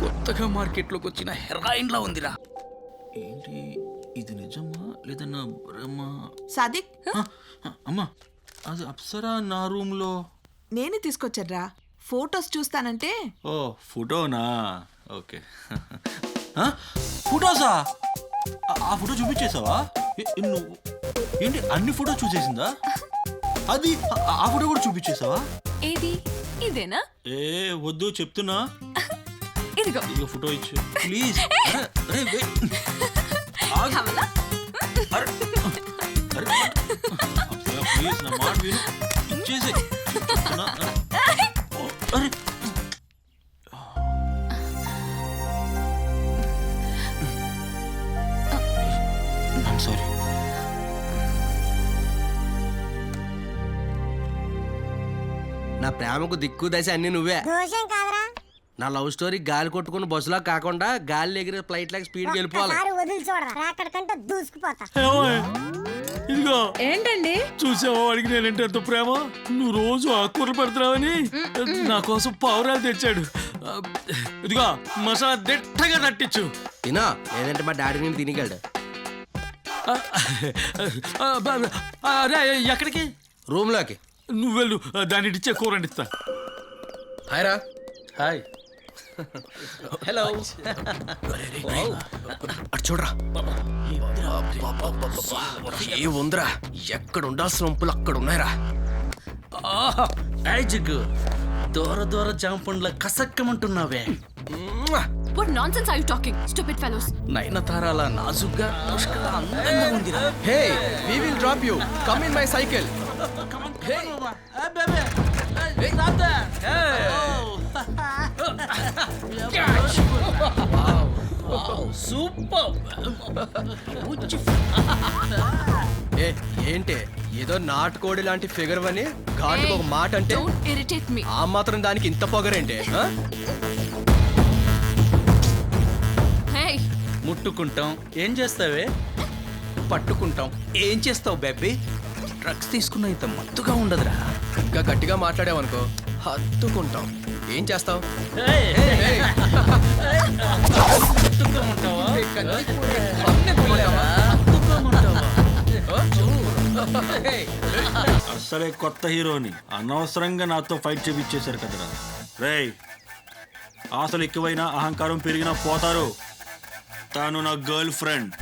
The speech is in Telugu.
కొత్తగా మార్కెట్లోకి వచ్చిన హెరాయిన్ లా ఉందిరా. ఏంటి ఇది, నిజమా లేదన్నా బ్రహ్మ? సాదిక్, అమ్మా అది అప్సరా నా రూమ్ లో. నేనే తీసుకొచ్చాడ్రా. ఫోటోస్ చూస్తానంటే. ఓ ఫోటోనా, ఓకే. ఫోటోసా? ఆ ఫోటో చూపించేసావా? నువ్వు ఏంటి అన్ని ఫోటో చూసేసిందా? అది ఆ ఫోటో కూడా చూపించేసావా? ఏది ఇదేనా? ఏ వద్దు చెప్తున్నా. ఇదిగో ఇదిగో ఫోటో ఇచ్చు ప్లీజ్. ప్లీజ్ నా మాట విను, ఇచ్చేసి. అరే సారీ. నా ప్రేమకు దిక్కు దశ అన్ని నువ్వే. దోషం కాదురా. నా లవ్ స్టోరీ గాలి కొట్టుకుని బస్సులా కాకుండా గాలి ఎగిరే ఫ్లైట్ లాగా స్పీడ్ వెళ్ళిపోవాలి. ఒక్కసారి వదిలి చూడరా, అక్కడికంటే దూసుకుపోతా. ఇదిగో ఏంటండి? చూసావా వాడికి నేనంటే ఎంత ప్రేమ. నువ్వు రోజు ఆకుకూరలు పెడుతున్నావని నా కోసం పావురాలు తెచ్చాడు. ఇదిగో మసాలా దిట్టగా తట్టించు. తినా లేదంటే మా డాడీ నేను తినిగాడు. అరే ఎక్కడికి? రూమ్ లోకి. నువ్వు వెళ్ళు, దాన్ని ఇచ్చే కూర వండిస్తా. హాయ్ రా. హాయ్. హలో. అటు చూడరా. ఏ ఉందిరా, ఎక్కడ ఉండాల్సిన వంపులు అక్కడ ఉన్నాయిరా. జిగ్గు దూర దూర జాంపండ్ల కసక్కమంటున్నావే. What nonsense are you talking, stupid fellows? నయనతారాల నాజుగ్గా పుష్కగా అందంగా ఉందిరా. హే, we will drop you. Come in my cycle. Super. ఏంటి ఏదో నాటుకోడి లాంటి ఫిగర్ అని ఘాటుగా ఒక మాట అంటే Don't irritate me. ఆ మాత్రం దానికి ఇంత పొగరేంటి? Hey, ముట్టుకుంటాం ఏం చేస్తావే? పట్టుకుంటాం ఏం చేస్తావు బేబీ? డ్రగ్స్ తీసుకున్న ఇంత మత్తుగా ఉండదురా. ఇంకా గట్టిగా మాట్లాడావనుకో హత్తుకుంటాం. ఏం చేస్తావు? అసలే కొత్త హీరోని అనవసరంగా నాతో ఫైట్ చేపించేశారు కదరా. రేయ్, ఆశలు ఎక్కువైనా అహంకారం పెరిగినా పోతారు. తాను నా గర్ల్ ఫ్రెండ్.